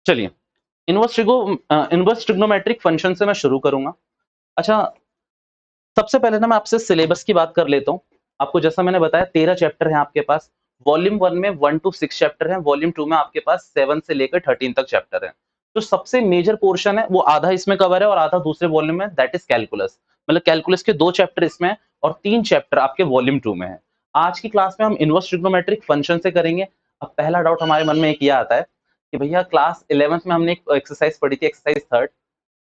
चलिए, inverse trigonometric function से मैं शुरू करूंगा। अच्छा, सबसे पहले ना मैं आपसे सिलेबस की बात कर लेता हूँ। आपको जैसा मैंने बताया 13 चैप्टर हैं आपके पास। वॉल्यूम 1 में 1 टू 6 चैप्टर हैं, वॉल्यूम 2 में आपके पास 7 से लेकर 13 तक चैप्टर हैं। तो सबसे मेजर पोर्शन है वो आधा इसमें कवर है और आधा दूसरे वॉल्यूम में, दैट इज कैलकुलस। मतलब कैलकुलस के 2 चैप्टर इसमें हैं और 3 चैप्टर आपके वॉल्यूम 2 में है। आज की क्लास में हम इनवर्स ट्रिग्नोमेट्रिक फंक्शन से करेंगे। अब पहला डाउट हमारे मन में एक ये आता है कि भैया क्लास 11th में हमने एक एक्सरसाइज पढ़ी थी, एक्सरसाइज 3rd,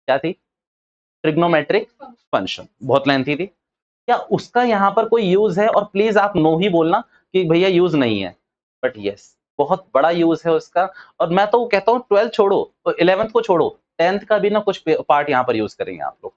क्या थी? Trigonometric function. बहुत लेंथी थी। क्या उसका यहाँ पर कोई यूज है? और प्लीज आप नो ही बोलना कि भैया यूज नहीं है। बट यस, बहुत बड़ा यूज है उसका। और मैं तो कहता हूँ 12th छोड़ो, तो 11th को छोड़ो, 10th का भी ना कुछ पार्ट यहाँ पर यूज करेंगे आप लोग,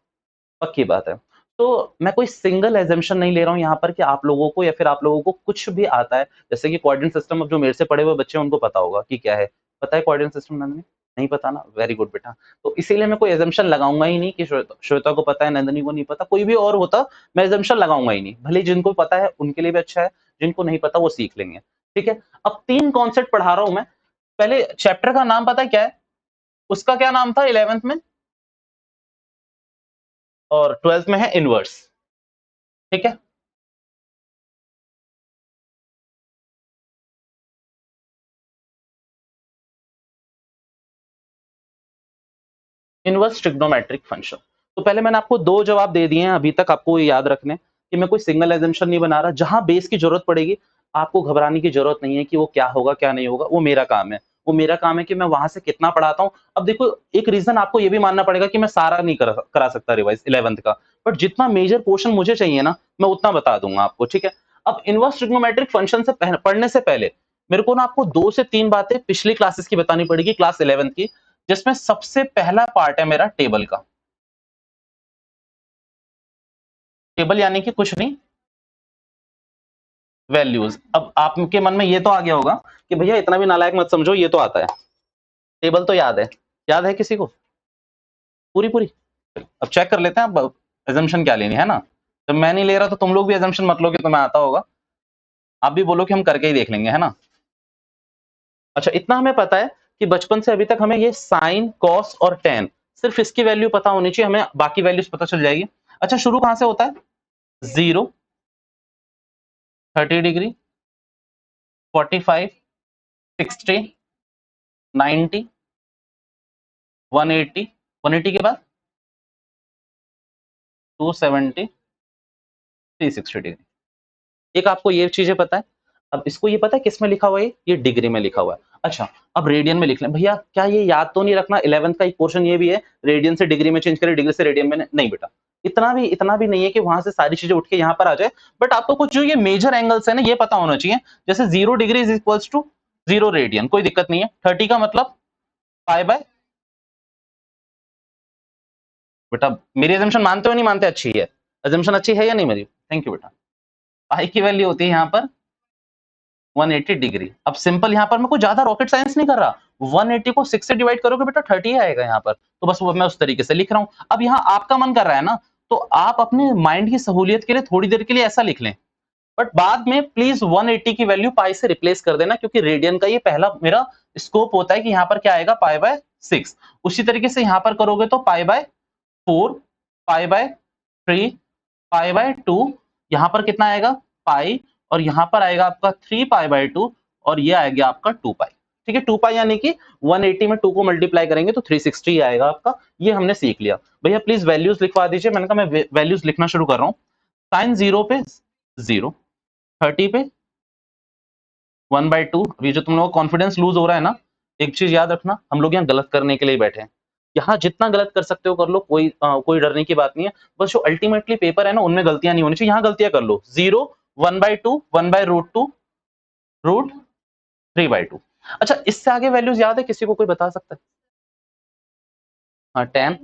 पक्की बात है। तो मैं कोई सिंगल एजम्पशन नहीं ले रहा हूँ यहाँ पर कि आप लोगों को या फिर आप लोगों को कुछ भी आता है। जैसे कि कोऑर्डिनेट सिस्टम, अब जो मेरे से पढ़े हुए बच्चे हैं उनको पता होगा कि क्या है। पता है कोऑर्डिनेट सिस्टम? नंदनी नहीं पता ना, वेरी गुड बेटा। तो इसीलिए मैं कोई एजम्पशन लगाऊंगा ही नहीं कि श्वेता को पता है, नंदनी को नहीं पता, कोई भी और होता मैं एजम्पशन लगाऊंगा ही नहीं। भले जिनको पता है उनके लिए भी अच्छा है, जिनको नहीं पता वो सीख लेंगे। ठीक है, अब 3 कॉन्सेप्ट पढ़ा रहा हूं मैं। पहले चैप्टर का नाम पता है क्या है? उसका क्या नाम था 11th में और 12th में? है इनवर्स। ठीक है, इनवर्स ट्रिग्नोमेट्रिक फंक्शन। तो पहले मैंने आपको 2 जवाब दे दिए हैं अभी तक, आपको ये याद रखने कि मैं कोई सिंगल एजम्पशन नहीं बना रहा। जहां बेस की जरूरत पड़ेगी आपको घबराने की जरूरत नहीं है कि वो क्या होगा क्या नहीं होगा, वो मेरा काम है। वो मेरा काम है कि मैं वहां से कितना पढ़ाता हूँ। अब देखो, एक रीजन आपको ये भी मानना पड़ेगा कि मैं सारा नहीं करा सकता रिवाइज 11th का, बट जितना मेजर पोर्शन मुझे चाहिए ना, मैं उतना बता दूंगा आपको। ठीक है, अब इनवर्स ट्रिग्नोमेट्रिक फंक्शन से पढ़ने से पहले मेरे को ना आपको 2 से 3 बातें पिछली क्लासेस की बतानी पड़ेगी, क्लास 11th की, जिसमें सबसे पहला पार्ट है मेरा टेबल का। टेबल यानी कि कुछ नहीं, वैल्यूज। अब आपके मन में ये तो आ गया होगा कि भैया इतना भी नालायक मत समझो, ये तो आता है, टेबल तो याद है। याद है किसी को पूरी पूरी? अब चेक कर लेते हैं अब एजम्पशन क्या लेनी है ना। जब मैं नहीं ले रहा तो तुम लोग भी एजम्पशन मत लो कि तुम्हें आता होगा। आप भी बोलो कि हम करके ही देख लेंगे, है ना। अच्छा, इतना हमें पता है कि बचपन से अभी तक हमें ये साइन, कॉस और टेन, सिर्फ इसकी वैल्यू पता होनी चाहिए, हमें बाकी वैल्यूज पता चल जाएगी। अच्छा, शुरू कहां से होता है? 0, 30 डिग्री, 45, 60, 90, 180, 180 के बाद 270, 360 डिग्री। एक आपको ये चीजें पता है। अब इसको ये पता है किस में लिखा हुआ है? ये डिग्री में लिखा हुआ है। अच्छा, अब रेडियन में लिख लें। भैया क्या ये याद तो नहीं रखना? 11th का एक पोर्शन ये भी है, रेडियन से डिग्री में चेंज करें, डिग्री से रेडियन में नहीं बेटा। इतना भी नहीं है कि वहां से सारी चीजें उठ के यहाँ पर आ जाए। बट आपको कुछ जो ये मेजर एंगल्स है ना, ये पता होना चाहिए। जैसे 0 degree is equals to 0 radian, कोई दिक्कत नहीं है। 30 का मतलब पाई बाय, बेटा मेरी एजम्पशन मानते हो नहीं मानते? अच्छी है एजम्पशन, अच्छी है या नहीं मेरी? थैंक यू बेटा। पाई की वैल्यू होती है यहाँ पर 180 डिग्री। अब सिंपल यहाँ पर मैं कोई ज्यादा रॉकेट साइंस नहीं कर रहा। 180 को 6 से डिवाइड करोगे बेटा 30 आएगा यहाँ पर। तो बस वो मैं उस तरीके से लिख रहा हूँ। अब यहाँ आपका मन कर रहा है ना, तो आप अपने माइंड की सहूलियत के लिए थोड़ी देर के लिए ऐसा लिख लें, बट बाद में प्लीज 180 की वैल्यू पाई से रिप्लेस कर देना, क्योंकि रेडियन का ये पहला मेरा स्कोप होता है कि यहाँ पर क्या आएगा, पाई बाय 6। उसी तरीके से यहाँ पर करोगे तो pi by 4, pi by 3, pi by 2, यहाँ पर कितना आएगा, पाई, और यहाँ पर आएगा आपका 3 पाई बाय 2, और ये आएगा आपका 2 पाई। ठीक है, 2 पाई यानी कि 180 में 2 को मल्टीप्लाई करेंगे तो 360 आएगा आपका। ये हमने सीख लिया। भैया प्लीज वैल्यूज लिखवा दीजिए। मैंने कहा मैं वैल्यूज लिखना शुरू कर रहा हूँ। साइन 0 पे 0, 30 पे 1/2। अभी जो तुम लोगों का कॉन्फिडेंस लूज हो रहा है ना, एक चीज याद रखना, हम लोग यहाँ गलत करने के लिए बैठे हैं। यहाँ जितना गलत कर सकते हो कर लो, कोई डरने की बात नहीं है। बस जो अल्टीमेटली पेपर है ना, उनमें गलतियां नहीं होनी चाहिए। यहाँ गलतियां कर लो। 0, 1/2, 1/√2, √3/2। अच्छा, इससे आगे वैल्यूज याद है किसी को? कोई बता सकता है? हाँ, 10।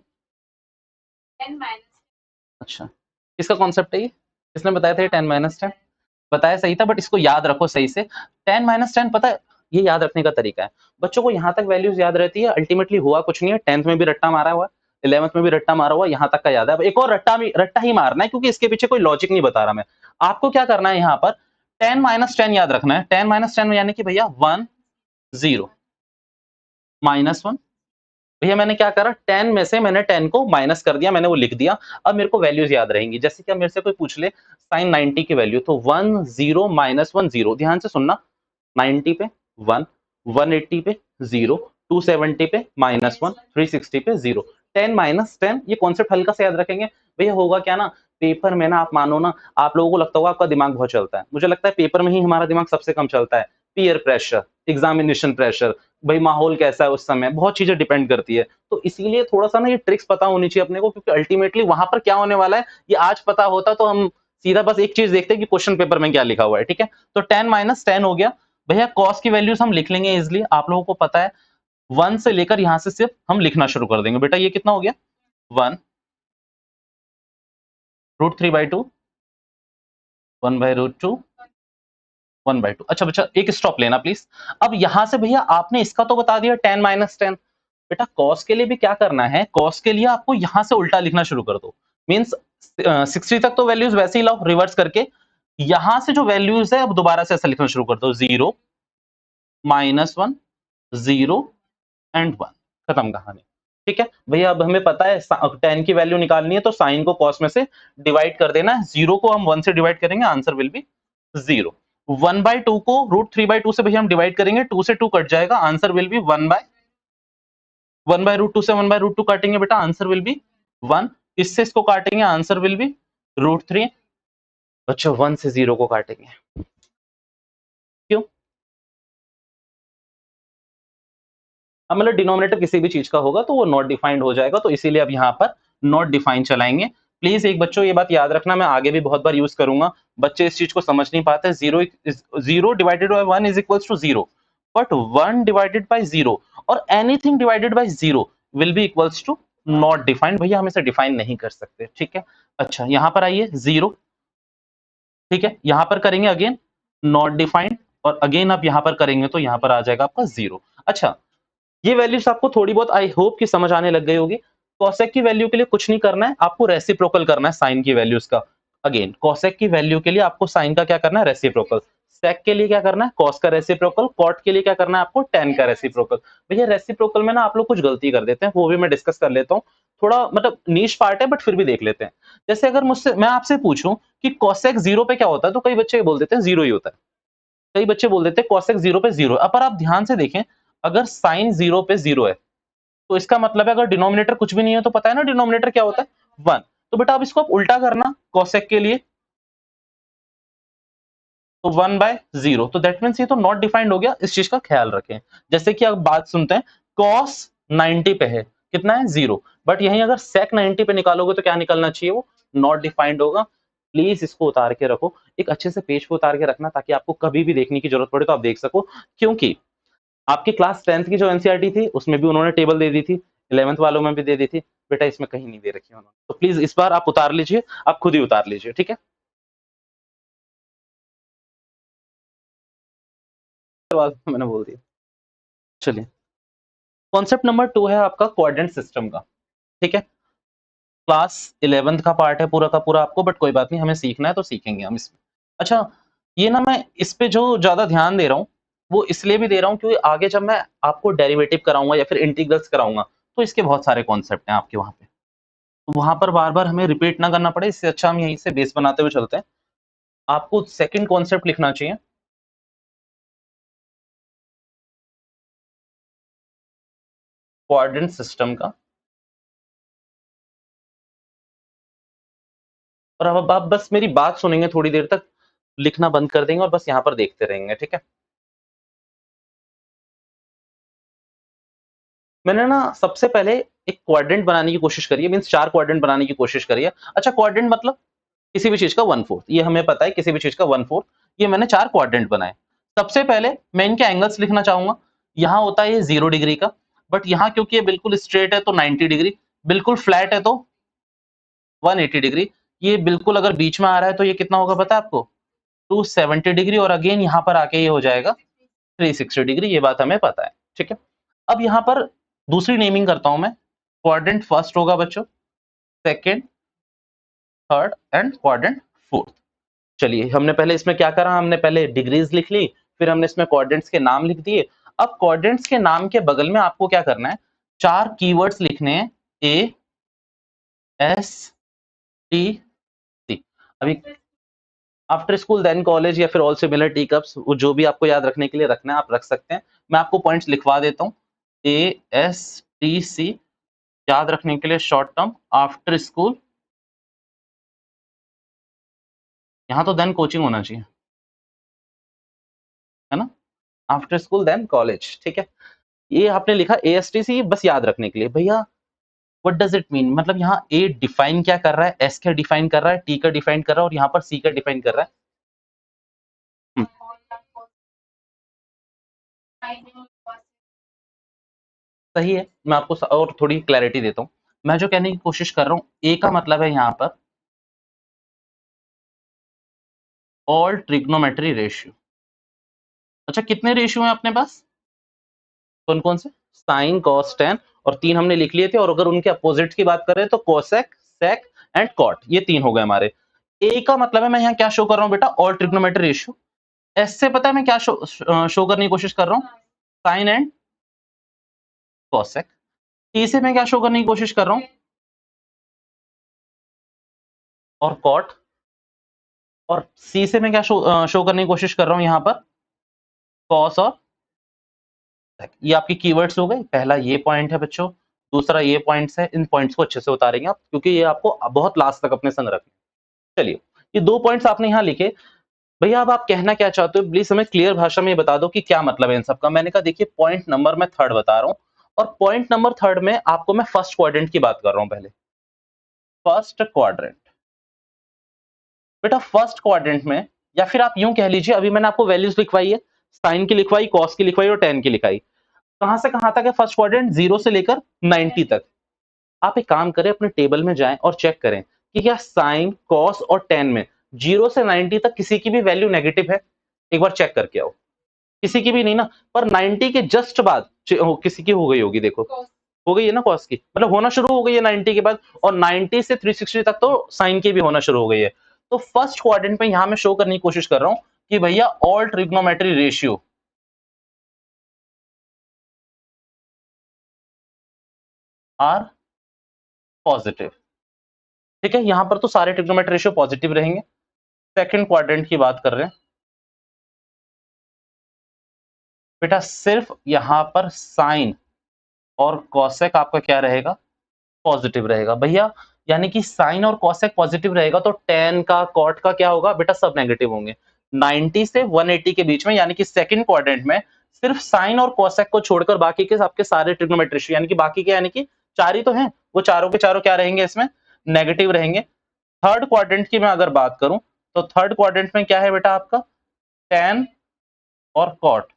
अच्छा, किसका कॉन्सेप्ट है ये? किसने बताया था ये 10 - 10? बताया सही था, बट इसको याद रखो सही से। 10 - 10 पता है, ये याद रखने का तरीका है। बच्चों को यहाँ तक वैल्यूज याद रहती है, अल्टीमेटली हुआ कुछ नहीं है। 10th में भी रट्टा मारा हुआ है, 11th में भी रट्टा मारा हुआ है, यहाँ तक का याद है। अब एक और रट्टा ही मारना है, क्योंकि इसके पीछे कोई लॉजिक नहीं बता रहा मैं आपको। क्या करना है यहाँ पर, 10 - 10 याद रखना है। 10 - 10 यानी कि भैया 1, 0, -1, भैया मैंने क्या करा, 10 में से मैंने 10 को माइनस कर दिया, मैंने वो लिख दिया। अब मेरे को वैल्यूज याद रहेंगी। जैसे कि अब मेरे से कोई पूछ ले साइन 90 की वैल्यू, तो 1 0 माइनस 1 0। ध्यान से सुनना, 90 पे 1, 180 पे 0, 270 पे -1, 360 पे 0, 10 माइनस 10। ये कॉन्सेप्ट हल्का से याद रखेंगे। भैया होगा क्या ना, पेपर में ना आप मानो ना, आप लोगों को लगता होगा आपका दिमाग बहुत चलता है, मुझे लगता है पेपर में ही हमारा दिमाग सबसे कम चलता है। पीयर प्रेशर, एग्जामिनेशन प्रेशर, भाई माहौल कैसा है उस समय, बहुत चीजें डिपेंड करती है। तो इसीलिए थोड़ा सा ना ये ट्रिक्स पता होनी चाहिए अपने को, क्योंकि अल्टीमेटली वहां पर क्या होने वाला है ये आज पता होता तो हम सीधा बस एक चीज देखते हैं कि क्वेश्चन पेपर में क्या लिखा हुआ है। ठीक है, तो 10 माइनस 10 हो गया। भैया कॉस की वैल्यूज हम लिख लेंगे इजिली, आप लोगों को पता है 1 से लेकर यहां से सिर्फ हम लिखना शुरू कर देंगे। बेटा ये कितना हो गया, 1 √3/2, 1/√2, 1/2। अच्छा बच्चा एक स्टॉप लेना प्लीज। अब यहां से भैया आपने इसका तो बता दिया 10 माइनस 10। बेटा कॉस के लिए भी क्या करना है, कॉस के लिए आपको यहां से उल्टा लिखना शुरू कर दो। मींस 60 तक तो वैल्यूज वैसे ही लाओ रिवर्स करके, यहां से जो वैल्यूज है अब दोबारा से ऐसा लिखना शुरू कर दो, 0 -1 0 एंड 1। खत्म कहानी। ठीक है भैया, अब हमें पता है 10 की वैल्यू निकालनी है तो साइन को कॉस में से डिवाइड कर देना है। 0 को हम 1 से डिवाइड करेंगे, आंसर विल बी 0। 1/2 को √3/2 से भैया हम डिवाइड करेंगे, 2 से 2 कट जाएगा, आंसर विल बी 1/√2 से 1/√2 काटेंगे बेटा, आंसर विल बी 1। इससे इसको काटेंगे, आंसर विल बी √3। अच्छा 1 से 0 को काटेंगे, क्यों? अब मतलब डिनोमिनेटर किसी भी चीज का होगा तो वो नॉट डिफाइंड हो जाएगा, तो इसीलिए अब यहाँ पर नॉट डिफाइंड चलाएंगे। प्लीज एक बच्चों ये बात याद रखना, मैं आगे भी बहुत बार यूज करूंगा, बच्चे इस चीज को समझ नहीं पाते। 0 divided by 1 is equals to 0, but 1 divided by 0 और anything divided by 0 will be equals to not defined. भैया हम इसे डिफाइन नहीं कर सकते। ठीक है, अच्छा यहाँ पर आइए 0। ठीक है, यहां पर करेंगे अगेन नॉट डिफाइंड, और अगेन आप यहां पर करेंगे तो यहां पर आ जाएगा आपका 0। अच्छा ये वैल्यूज आपको थोड़ी बहुत आई होप कि समझ आने लग गई होगी। कॉसेक की वैल्यू के लिए कुछ नहीं करना है, आपको रेसिप्रोकल करना है साइन की वैल्यूज का। अगेन कॉसेक की वैल्यू के लिए आपको साइन का क्या करना है, रेसिप्रोकल। सेक के लिए क्या करना है, कॉस का रेसिप्रोकल। कॉट के लिए क्या करना है आपको, टेन का रेसिप्रोकल। भैया रेसिप्रोकल में ना आप लोग कुछ गलती कर देते हैं, वो भी मैं डिस्कस कर लेता हूँ। थोड़ा मतलब नीश पार्ट है बट फिर भी देख लेते हैं। जैसे अगर मुझसे मैं आपसे पूछूं कि कॉसेक 0 पे क्या होता है, तो कई बच्चे बोल देते हैं 0 ही होता है, कई बच्चे बोल देते हैं कॉसेक 0 पे 0। अब पर आप ध्यान से देखें, अगर साइन 0 पे 0 है तो इसका मतलब है अगर डिनोमिनेटर कुछ भी नहीं है तो पता है ना डिनोमिनेटर क्या होता है, 1। तो बेटा अब इसको आप उल्टा करना कॉसेक के लिए, तो 1/0, तो दैट मीन्स ये तो नॉट डिफाइंड हो गया, इस चीज का ख्याल रखें। जैसे कि अब बात सुनते हैं, कॉस 90 पे है, कितना है 0, बट यहीं अगर सेक 90 पे निकालोगे तो क्या निकलना चाहिए, वो नॉट डिफाइंड होगा। प्लीज इसको उतार के रखो, एक अच्छे से पेज पे उतार के रखना, ताकि आपको कभी भी देखने की जरूरत पड़े तो आप देख सको। क्योंकि आपकी क्लास 10th की जो एनसीईआरटी थी उसमें भी उन्होंने टेबल दे दी थी, 11th वालों में भी दे दी थी, बेटा इसमें कहीं नहीं दे रखी उन्होंने। तो प्लीज इस बार आप उतार लीजिए, आप खुद ही उतार लीजिए। ठीक है, मैंने बोल दिया। चलिए, कॉन्सेप्ट नंबर 2 है आपका कोऑर्डिनेट सिस्टम का। ठीक है, क्लास 11th का पार्ट है पूरा का पूरा आपको, बट कोई बात नहीं, हमें सीखना है तो सीखेंगे हम इसमें। अच्छा ये ना मैं इस पे जो ज्यादा ध्यान दे रहा हूँ वो इसलिए भी दे रहा हूँ क्योंकि आगे जब मैं आपको डेरिवेटिव कराऊंगा या फिर इंटीग्रल्स कराऊंगा तो इसके बहुत सारे कॉन्सेप्ट हैं आपके वहां पे, तो वहां पर बार बार हमें रिपीट ना करना पड़े, इससे अच्छा हम यहीं से बेस बनाते हुए चलते हैं। आपको सेकंड कॉन्सेप्ट लिखना चाहिए कोऑर्डिनेट सिस्टम का, और अब आप बस मेरी बात सुनेंगे, थोड़ी देर तक लिखना बंद कर देंगे और बस यहाँ पर देखते रहेंगे। ठीक है, मैंने ना सबसे पहले एक क्वाड्रेंट बनाने की कोशिश करी है, मीन्स 4 क्वाड्रेंट बनाने की कोशिश करी है। अच्छा क्वाड्रेंट मतलब किसी भी चीज का 1/4, ये हमें पता है, किसी भी चीज का 1/4। ये मैंने 4 क्वाड्रेंट बनाए। सबसे पहले मैं इनके एंगल्स लिखना चाहूंगा। यहाँ होता है ये 0 डिग्री का, बट यहाँ क्योंकि ये बिल्कुल स्ट्रेट है तो 90 डिग्री, बिल्कुल फ्लैट है तो 180 डिग्री, ये बिल्कुल अगर बीच में आ रहा है तो ये कितना होगा पता है आपको, 270 डिग्री, और अगेन यहाँ पर आके ये हो जाएगा 360 डिग्री, ये बात हमें पता है। ठीक है, अब यहाँ पर दूसरी नेमिंग करता हूं मैं। क्वाड्रेंट फर्स्ट होगा बच्चों, second, third and quadrant fourth. चलिए हमने पहले इसमें क्या करा, हमने पहले डिग्रीज लिख ली, फिर हमने इसमें क्वाड्रेंट्स के नाम लिख दिए। अब क्वाड्रेंट्स के नाम के बगल में आपको क्या करना है, 4 कीवर्ड्स लिखने हैं, ए एस टी सी। अभी आफ्टर स्कूल देन कॉलेज या फिर ऑल सिमिलर टी कप्स, वो जो भी आपको याद रखने के लिए रखना है आप रख सकते हैं। मैं आपको पॉइंट्स लिखवा देता हूँ। ए एस टी सी याद रखने के लिए शॉर्ट टर्म, आफ्टर स्कूल, यहाँ तो देन कोचिंग होना चाहिए, है ना, आफ्टर स्कूल देन कॉलेज, ठीक है। ये आपने लिखा ए एस टी सी बस याद रखने के लिए। भैया व्हाट डज इट मीन, मतलब यहाँ ए डिफाइन क्या कर रहा है, एस क्या डिफाइन कर रहा है, टी का डिफाइन कर रहा है और यहाँ पर सी का डिफाइन कर रहा है। हम्म, सही है। मैं आपको और थोड़ी क्लैरिटी देता हूँ। मैं जो कहने की कोशिश कर रहा हूँ, ए का मतलब है यहाँ पर ऑल ट्रिग्नोमेट्री रेशियो। अच्छा, कितने रेशियो हैं अपने पास, कौन कौन से, साइन कॉस टेन, और 3 हमने लिख लिए थे। और अगर उनके अपोजिट की बात करें तो कोसेक सेक एंड कॉट, ये 3 हो गए हमारे। ए का मतलब है मैं यहाँ क्या शो कर रहा हूँ बेटा, ऑल ट्रिग्नोमेट्री रेशियो। एस से पता है मैं क्या शो करने की कोशिश कर रहा हूँ, साइन एंड कोसेक। टी से मैं क्या शो करने की कोशिश कर रहा हूँ, और कॉट। और सी से मैं क्या शो करने की कोशिश कर रहा हूँ यहाँ पर, कॉस और sec। ये आपके कीवर्ड्स हो गए। पहला ये पॉइंट है बच्चों, दूसरा ये पॉइंट्स है। इन पॉइंट्स को अच्छे से उतारेंगे आप, क्योंकि ये आपको बहुत लास्ट तक अपने संग रखना। चलिए, ये 2 पॉइंट्स आपने यहाँ लिखे। भैया अब आप कहना क्या चाहते हो, प्लीज हमें क्लियर भाषा में बता दो कि क्या मतलब है इन सब का। मैंने कहा देखिए, पॉइंट नंबर मैं थर्ड बता रहा हूँ, और पॉइंट नंबर थर्ड में आपको मैं फर्स्ट क्वाड्रेंट की बात कर रहा हूँ। पहले फर्स्ट क्वाड्रेंट, बेटा फर्स्ट क्वाड्रेंट में, या फिर आप यूं कह लीजिए, अभी मैंने आपको वैल्यूज लिखवाई है, साइन की लिखवाई, कॉस की लिखवाई और टेन की लिखाई। कहां से कहां तक है फर्स्ट क्वाड्रेंट, 0 से लेकर 90 तक। आप एक काम करें, अपने टेबल में जाएं और चेक करें कि क्या साइन कॉस और टेन में 0 से 90 तक किसी की भी वैल्यू नेगेटिव है। एक बार चेक करके आओ। किसी की भी नहीं ना, पर 90 के जस्ट बाद किसी की हो गई होगी, देखो हो गई है ना कॉस की, मतलब होना शुरू हो गई है 90 के बाद। और 90 से 360 तक तो साइन की भी होना शुरू हो गई है। तो फर्स्ट क्वाड्रेंट में यहां मैं शो करने की कोशिश कर रहा हूं कि भैया all trigonometry ratio are positive, ठीक है। यहां पर तो सारे ट्रिग्नोमेट्री रेशियो पॉजिटिव रहेंगे। सेकंड क्वाड्रेंट की बात कर रहे हैं बेटा, सिर्फ यहां पर साइन और कॉसेक आपका क्या रहेगा, पॉजिटिव रहेगा भैया। यानी कि साइन और कॉसेक पॉजिटिव रहेगा तो टेन का कॉट का क्या होगा बेटा, सब नेगेटिव होंगे। 90 से 180 के बीच में, यानी कि सेकंड क्वाड्रेंट में सिर्फ साइन और कॉसेक को छोड़कर बाकी के आपके सारे ट्रिग्नोमेट्री, यानी कि बाकी के, यानी कि 4 ही तो हैं, वो चारों के चारों क्या रहेंगे, इसमें नेगेटिव रहेंगे। थर्ड क्वाड्रेंट की मैं अगर बात करूं, तो थर्ड क्वाड्रेंट में क्या है बेटा आपका, टेन और कॉट,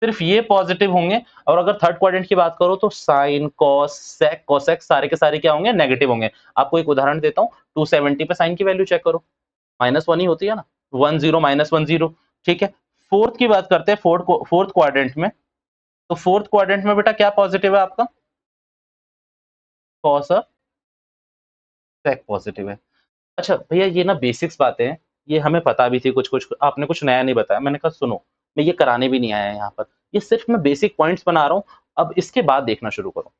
सिर्फ ये पॉजिटिव होंगे। और अगर थर्ड क्वाड्रेंट की बात करो तो साइन कॉस सेक कोसेक सारे के सारे क्या होंगे, नेगेटिव होंगे। आपको एक उदाहरण देता हूँ, 270 पे साइन की वैल्यू चेक करो, -1 ही होती है ना, 10 -10, ठीक है। फोर्थ की बात करते हैं, फोर्थ क्वाड्रेंट में। तो फोर्थ क्वाड्रेंट में बेटा क्या पॉजिटिव है आपका, कॉस और सेक पॉजिटिव है। अच्छा भैया, ये ना बेसिक्स बातें हैं, ये हमें पता भी थी, कुछ कुछ आपने कुछ नया नहीं बताया। मैंने कहा सुनो, मैं ये कराने भी नहीं आया यहाँ पर, ये सिर्फ मैं बेसिक पॉइंट्स बना रहा हूँ। अब इसके बाद देखना शुरू करो।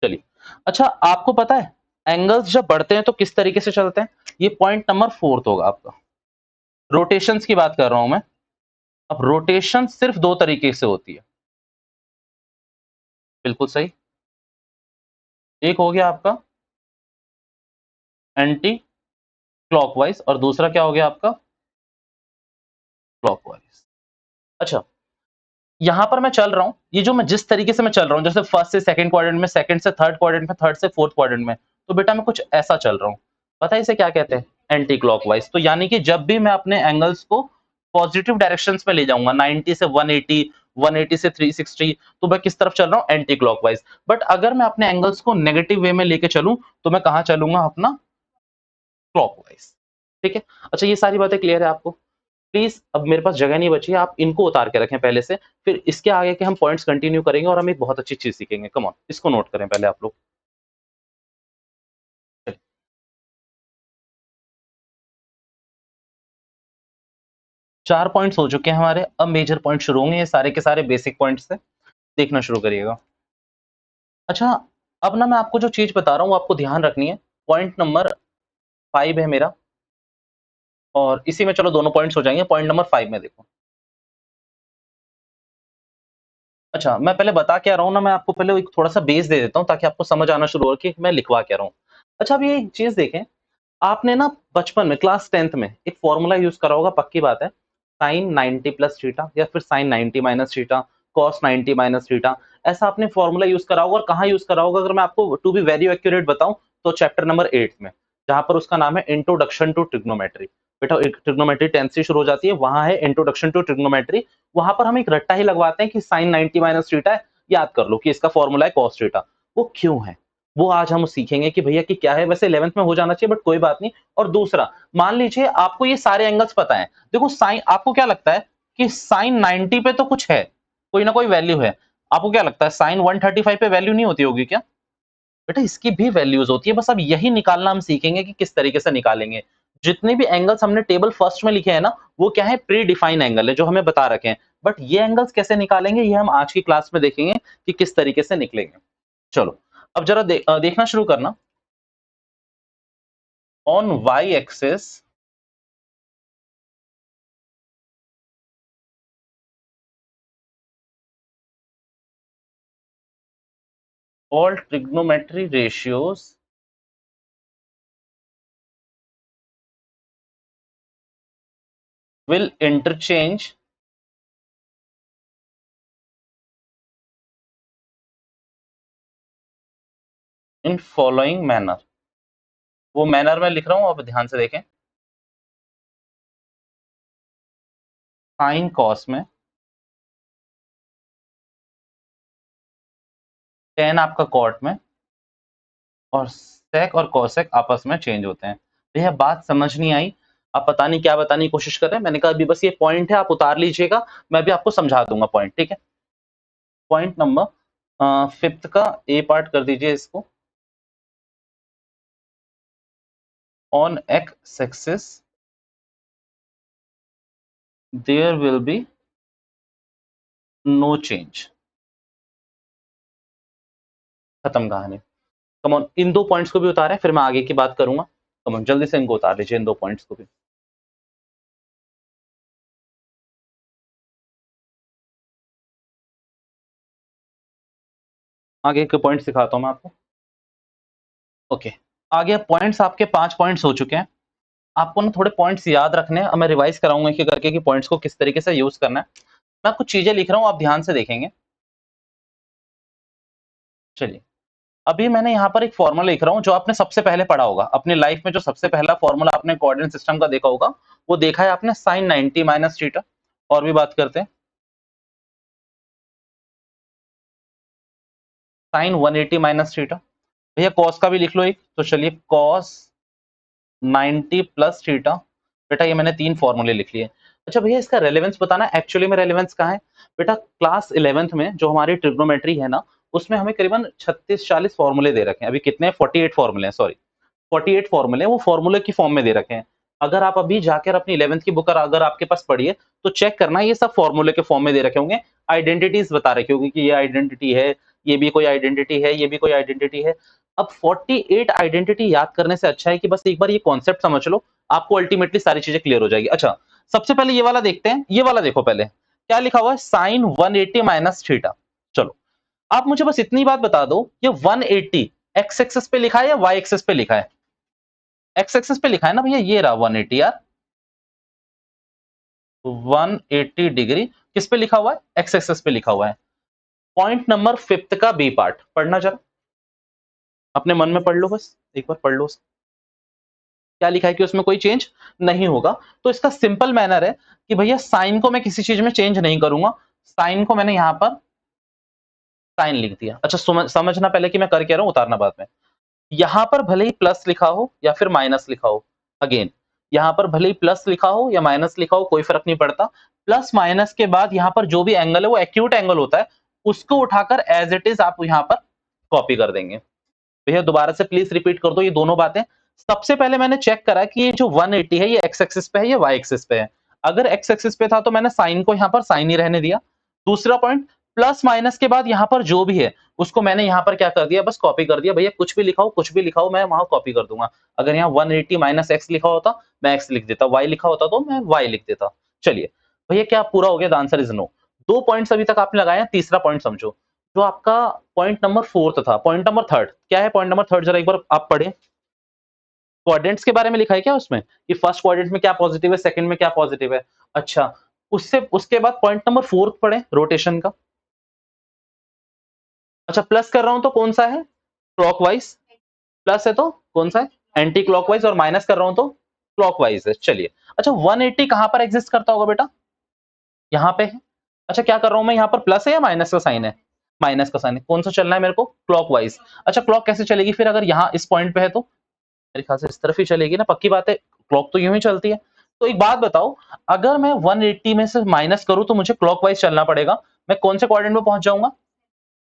चलिए, अच्छा आपको पता है एंगल्स जब बढ़ते हैं तो किस तरीके से चलते हैं, ये पॉइंट नंबर फोर्थ होगा आपका। रोटेशंस की बात कर रहा हूं मैं। अब रोटेशन सिर्फ 2 तरीके से होती है, बिल्कुल सही। एक हो गया आपका एंटी क्लॉकवाइज, और दूसरा क्या हो गया आपका क्लॉकवाइज। अच्छा, यहां पर मैं चल रहा हूं, ये जो मैं जिस तरीके से मैं चल रहा हूं, जैसे फर्स्ट से सेकंड क्वाड्रेंट में, सेकंड से थर्ड क्वाड्रेंट में, थर्ड से फोर्थ क्वाड्रेंट में, तो बेटा मैं कुछ ऐसा चल रहा हूं। पता है इसे क्या कहते हैं, एंटी क्लॉकवाइज। तो यानी कि जब भी मैं अपने एंगल्स को पॉजिटिव डायरेक्शंस में ले जाऊंगा, 90 से 180, 180 से 360, तो मैं किस तरफ चल रहा हूं, एंटी क्लॉकवाइज। बट अगर मैं अपने एंगल्स को नेगेटिव वे में लेके चलूं, तो मैं कहां चलूंगा, अपना क्लॉकवाइज, ठीक है। अच्छा, ये सारी बातें क्लियर है आपको। प्लीज, अब मेरे पास जगह नहीं बची है, आप इनको उतार के रखें पहले से, फिर इसके आगे के हम पॉइंट्स कंटिन्यू करेंगे और हम एक बहुत अच्छी चीज सीखेंगे। कम ऑन, इसको नोट करें पहले आप लोग। 4 पॉइंट्स हो चुके हैं हमारे, अब मेजर पॉइंट शुरू होंगे, ये सारे के सारे बेसिक पॉइंट्स से, देखना शुरू करिएगा। अच्छा, अब ना मैं आपको जो चीज बता रहा हूँ वो आपको ध्यान रखनी है। पॉइंट नंबर 5 है मेरा, और इसी में चलो दोनों पॉइंट्स हो जाएंगे। पॉइंट नंबर 5 में देखो। अच्छा, मैं पहले बता क्या रहा हूँ ना, मैं आपको पहले एक थोड़ा सा बेस दे देता हूँ ताकि आपको समझ आना शुरू हो कि मैं लिखवा क्या रहा हूँ। अच्छा, अब ये एक चीज देखें, आपने ना बचपन में क्लास 10th में एक फॉर्मूला यूज करा होगा, पक्की बात है, साइन 90 प्लस थीटा या फिर sin 90 minus theta, cos 90 minus theta. ऐसा आपने फॉर्मूला यूज करा होगा, और कहाँ यूज करा होगा, अगर मैं आपको टू बी वेरी एक्यूरेट बताऊं तो चैप्टर नंबर 8 में, जहां पर उसका नाम है इंट्रोडक्शन टू ट्रिग्नोमेट्री। बेटा, एक ट्रिग्नोमेट्री 10th से शुरू हो जाती है, वहां है इंट्रोडक्शन टू ट्रिग्नोमेट्री। वहां पर हम एक रट्टा ही लगवाते हैं कि साइन 90 माइनस थीटा है, याद कर लो कि इसका फॉर्मूला है कॉस थीटा। वो क्यों है, वो आज हम सीखेंगे कि भैया कि क्या है। वैसे 11th में हो जाना चाहिए, बट कोई बात नहीं। और दूसरा, मान लीजिए आपको ये सारे एंगल्स पता है। देखो साइन, आपको क्या लगता है कि साइन 90 पे तो कुछ है, कोई ना कोई वैल्यू है। आपको क्या लगता है साइन 135 पे वैल्यू नहीं होती होगी क्या? बेटा, इसकी भी वैल्यूज होती है, बस अब यही निकालना हम सीखेंगे कि किस तरीके से निकालेंगे। जितने भी एंगल्स हमने टेबल फर्स्ट में लिखे हैं ना, वो क्या है, प्री डिफाइन एंगल है जो हमें बता रखे हैं। बट ये एंगल्स कैसे निकालेंगे, ये हम आज की क्लास में देखेंगे कि किस तरीके से निकलेंगे। चलो, अब जरा देखना शुरू करना। On y axis, all trigonometry ratios will interchange in following manner। वो मैनर में लिख रहा हूं, आप ध्यान से देखें। साइन कॉस में, टेन आपका कॉट में, और सेक और कॉसेक आपस में चेंज होते हैं। भैया, बात समझ नहीं आई? आप पता नहीं क्या बताने की कोशिश कर रहे हैं। मैंने कहा अभी बस ये पॉइंट है, आप उतार लीजिएगा, मैं भी आपको समझा दूंगा पॉइंट, ठीक है। पॉइंट नंबर 5th का ए पार्ट कर दीजिए इसको। On x axis there will be no change. खत्म कहानी। कम ऑन, इन दो पॉइंट्स को भी उतारें, फिर मैं आगे की बात करूंगा। कम ऑन, जल्दी से इनको उतार लीजिए, इन दो पॉइंट्स को भी। आगे के पॉइंट सिखाता हूं मैं आपको। ओके, आगे पॉइंट्स आपके 5 पॉइंट्स हो चुके हैं। आपको ना थोड़े पॉइंट्स याद रखने हैं, अब मैं रिवाइज कराऊंगा एक करके कि पॉइंट्स को किस तरीके से यूज करना है। मैं कुछ चीजें लिख रहा हूं, आप ध्यान से देखेंगे। चलिए, अभी मैंने यहाँ पर एक फॉर्मूला लिख रहा हूँ जो आपने सबसे पहले पढ़ा होगा अपनी लाइफ में। जो सबसे पहला फॉर्मूला आपने कोऑर्डिनेट सिस्टम का देखा होगा, वो देखा है आपने, साइन 90 माइनस थीटा। और भी बात करते हैं, साइन 180 माइनस थीटा। भैया, कॉस का भी लिख लो एक, तो चलिए कॉस 90 प्लस थीटा। बेटा, ये मैंने 3 फॉर्मूले लिख लिए। अच्छा भैया, इसका रेलेवेंस बताना, एक्चुअली में रेलेवेंस कहाँ है? बेटा, क्लास 11th में जो हमारी ट्रिग्नोमेट्री है ना, उसमें हमें करीबन 36-40 फॉर्मूले दे रखे हैं। अभी कितने, 48 फॉर्मूले हैं, सॉरी 48 फॉर्मूले, वो फॉर्मूले की फॉर्म में दे रखे हैं। अगर आप अभी जाकर अपनी 11th की बुक अगर आपके पास पढ़ी है, तो चेक करना, ये सब फॉर्मूले के फॉर्म में दे रखे होंगे। आइडेंटिटीज बता रखे होंगे कि ये आइडेंटिटी है, ये भी कोई आइडेंटिटी है, ये भी कोई आइडेंटिटी है। अब 48 आइडेंटिटी याद करने से अच्छा है कि बस एक बार ये कॉन्सेप्ट समझ लो, आपको अल्टीमेटली सारी चीजें क्लियर हो जाएगी। अच्छा, सबसे पहले ये वाला देखते हैं। ये वाला देखो पहले, क्या लिखा हुआ है, साइन 180 माइनस थीटा। चलो, आप मुझे बस इतनी बात बता दो, ये 180 एक्स एक्सिस पे लिखा है या वाई एक्सिस पे लिखा है? एक्स एक्सिस पे लिखा है ना भैया, ये रहा 180 यार, 180 डिग्री किस पे लिखा हुआ है, एक्स एक्सिस पे लिखा हुआ है। पॉइंट नंबर 5th का बी पार्ट पढ़ना जरा, अपने मन में पढ़ लो, बस एक बार पढ़ लो। क्या लिखा है कि उसमें कोई चेंज नहीं होगा। तो इसका सिंपल मैनर है कि भैया साइन को मैं किसी चीज में चेंज नहीं करूंगा। साइन को मैंने यहां पर साइन लिख दिया। अच्छा, समझना पहले कि मैं कर क्या रहा हूं, उतारना बाद में। यहां पर भले ही प्लस लिखा हो या फिर माइनस लिखा हो, अगेन यहां पर भले ही प्लस लिखा हो या माइनस लिखा हो, कोई फर्क नहीं पड़ता। प्लस माइनस के बाद यहां पर जो भी एंगल है वो एक्यूट एंगल होता है, उसको उठाकर एज इट इज आप यहां पर कॉपी कर देंगे। भैया, दोबारा से प्लीज रिपीट कर दो ये दोनों बातें। सबसे पहले मैंने चेक करा कि ये जो 180 है, ये एक्स एक्सिस पे है या वाई एक्सिस पे है। अगर एक्स एक्सिस पे था तो मैंने साइन को यहां पर साइन ही रहने दिया। दूसरा पॉइंट, प्लस माइनस के बाद यहाँ पर जो भी है उसको मैंने यहाँ पर क्या कर दिया, बस कॉपी कर दिया। भैया कुछ भी लिखा हो, कुछ भी लिखा हो, मैं वहां कॉपी कर दूंगा। अगर यहाँ 180 माइनस एक्स लिखा होता मैं एक्स लिख देता, वाई लिखा होता तो मैं वाई लिख देता। चलिए भैया क्या पूरा हो गया? The answer is no. 2 points अभी तक आपने लगाए हैं, तीसरा पॉइंट समझो। जो आपका पॉइंट नंबर 4 था, पॉइंट नंबर 3 क्या है? पॉइंट नंबर 3 जरा एक बार आप पढ़े। क्वाड्रेंट्स के बारे में लिखा है क्या उसमें कि फर्स्ट क्वाड्रेंट में क्या पॉजिटिव है, सेकंड में क्या पॉजिटिव है? अच्छा, उससे उसके बाद पॉइंट नंबर 4 पढ़े रोटेशन का। अच्छा, प्लस कर रहा हूं तो कौन सा है? क्लॉकवाइज। प्लस है तो कौन सा है? Anti clockwise. और माइनस कर रहा हूं तो क्लॉकवाइज है। चलिए, अच्छा 180 कहां पर एग्जिस्ट करता होगा बेटा? यहाँ पे है। अच्छा, क्या कर रहा हूं मैं? यहाँ पर प्लस है या माइनस का साइन है? माइनस का साइन है। कौन सा चलना है मेरे को? क्लॉकवाइज। अच्छा, क्लॉक कैसे चलेगी फिर अगर यहाँ इस पॉइंट पे है तो? मेरे ख्याल से इस तरफ ही चलेगी ना, पक्की बात है। क्लॉक तो यूं ही चलती है। तो एक बात बताओ, अगर मैं 180 में से माइनस करूं तो मुझे क्लॉकवाइज चलना पड़ेगा। मैं कौन से क्वाड्रेंट में पहुंच जाऊंगा?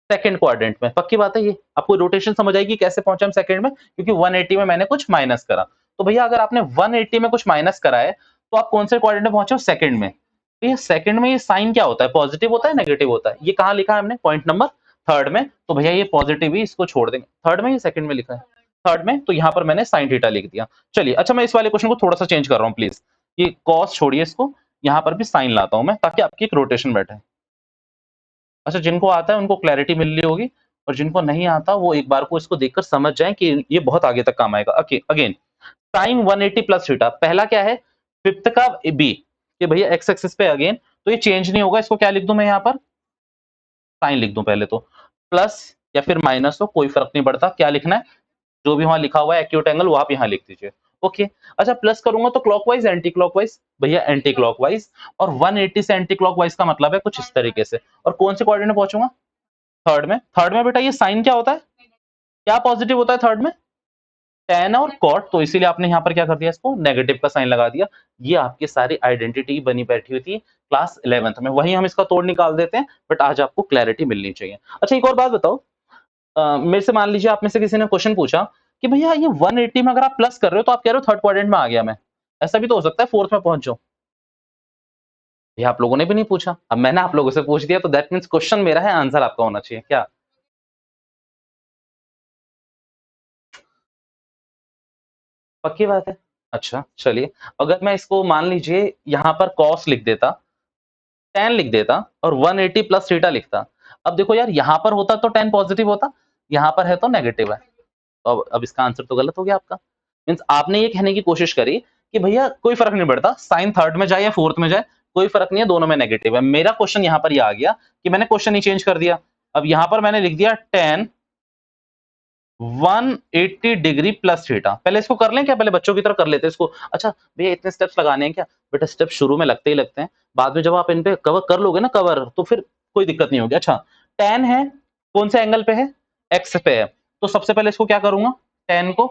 सेकंड क्वाड्रेंट में। पक्की बात है ये? आपको रोटेशन समझ आएगी कैसे पहुंचे हम सेकंड में, क्योंकि 180 में मैंने कुछ माइनस करा। तो भैया अगर आपने 180 में कुछ माइनस करा है तो आप कौन से क्वाड्रेंट में पहुंचे हो? सेकंड में। तो ये सेकंड में ये साइन क्या होता है? पॉजिटिव होता है, नेगेटिव होता है? ये कहां लिखा है हमने? पॉइंट नंबर 3 में। तो भैया ये पॉजिटिव ही, इसको छोड़ देंगे। 3 में या सेकंड में लिखा है? 3 में। तो यहाँ पर मैंने साइन थीटा लिख दिया। चलिए, अच्छा मैं इस वाले क्वेश्चन को थोड़ा सा चेंज कर रहा हूँ प्लीज। ये कॉस छोड़िए, इसको यहाँ पर भी साइन लाता हूं मैं, ताकि आपकी एक रोटेशन बैठे। अच्छा, जिनको आता है उनको क्लैरिटी मिल रही होगी, और जिनको नहीं आता वो एक बार को इसको देखकर समझ जाएं कि ये बहुत आगे तक काम आएगा। Okay, again sine 180 plus theta. पहला क्या है? फिफ्थ का बी, कि भैया एक्स एक्सिस पे अगेन, तो ये चेंज नहीं होगा। इसको क्या लिख दूं मैं यहाँ पर? साइन लिख दूं पहले तो। प्लस या फिर माइनस हो, कोई फर्क नहीं पड़ता। क्या लिखना है? जो भी वहां लिखा हुआ है एक्यूट एंगल, वो आप यहाँ लिख दीजिए। ओके। अच्छा, प्लस करूंगा तो क्लॉकवाइज एंटी क्लॉकवाइज? भैया एंटी क्लॉकवाइज। और 180 से एंटी क्लॉकवाइज का मतलब है कुछ इस तरीके से। और कौन से क्वाड्रेंट में पहुंचूंगा? थर्ड में। थर्ड में बेटा ये साइन क्या होता है? क्या पॉजिटिव होता है थर्ड में? टेन और कॉट। तो इसीलिए आपने यहाँ पर क्या कर दिया? इसको नेगेटिव का साइन लगा दिया। ये आपकी सारी आइडेंटिटी बनी बैठी हुई थी क्लास 11th में, वही हम इसका तोड़ निकाल देते हैं। बट आज आपको क्लैरिटी मिलनी चाहिए। अच्छा, एक और बात बताओ। मेरे से मान लीजिए आप में से किसी ने क्वेश्चन पूछा कि भैया ये 180 में अगर आप प्लस कर रहे हो तो आप कह रहे हो थर्ड क्वाड्रेंट में आ गया मैं। ऐसा भी तो हो सकता है फोर्थ में पहुंच जाऊं। ये आप लोगों ने भी नहीं पूछा, अब मैंने आप लोगों से पूछ दिया, तो दैट मीन्स क्वेश्चन मेरा है, आंसर आपका होना चाहिए क्या? पक्की बात है। अच्छा चलिए, अगर मैं इसको मान लीजिए यहाँ पर कॉस लिख देता, टेन लिख देता, और 180 प्लस थीटा लिखता। अब देखो यार, यहाँ पर होता तो टेन पॉजिटिव होता, यहाँ पर है तो नेगेटिव है। तो अब इसका आंसर तो गलत हो गया आपका। मीन्स आपने ये कहने की कोशिश करी कि भैया कोई फर्क नहीं पड़ता, साइन थर्ड में जाए या फोर्थ में जाए, कोई फर्क नहीं है, दोनों में नेगेटिव है। मेरा क्वेश्चन यहाँ पर ये आ गया कि मैंने क्वेश्चन ही चेंज कर दिया। अब यहाँ पर मैंने लिख दिया टेन 180 डिग्री प्लस थीटा। पहले इसको कर लें क्या? पहले बच्चों की तरह कर लेते हैं इसको। अच्छा भैया इतने स्टेप्स लगाने हैं क्या? बेटा स्टेप शुरू में लगते ही लगते हैं, बाद में जब आप इन पे कवर कर लोगे ना, कवर, तो फिर कोई दिक्कत नहीं होगी। अच्छा, टेन है, कौन से एंगल पे है? एक्स पे है। तो सबसे पहले इसको क्या करूंगा? टेन को,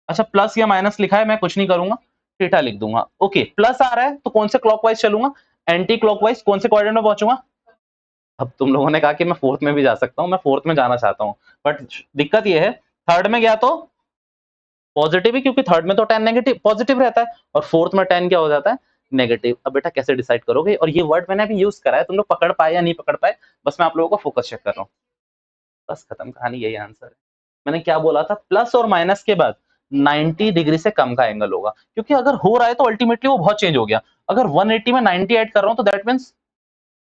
अच्छा प्लस या माइनस लिखा है, मैं कुछ नहीं करूंगा, थीटा लिख दूंगा। ओके, प्लस आ रहा है तो कौन से क्लॉकवाइज चलूंगा? Anti clockwise. कौन से क्वाड्रेंट में पहुंचूंगा? अब तुम लोगों ने कहा कि मैं फोर्थ में भी जा सकता हूँ, मैं फोर्थ में जाना चाहता हूँ, बट दिक्कत ये है, थर्ड में गया तो पॉजिटिव ही, क्योंकि थर्ड में तो टेन नेगेटिव पॉजिटिव रहता है, और फोर्थ में टेन क्या हो जाता है? नेगेटिव। अब बेटा कैसे डिसाइड करोगे? और ये वर्ड मैंने अभी यूज करा है, तुम लोग पकड़ पाए या नहीं पकड़ पाए, बस मैं आप लोगों को फोकस चेक कर रहा हूँ। बस खत्म कहानी, यही आंसर है। मैंने क्या बोला था? प्लस और माइनस के बाद 90 डिग्री से कम का एंगल होगा, क्योंकि अगर हो रहा है तो अल्टीमेटली वो बहुत चेंज हो गया। अगर 180 में 90 ऐड कर रहा हूं तो दैट मींस,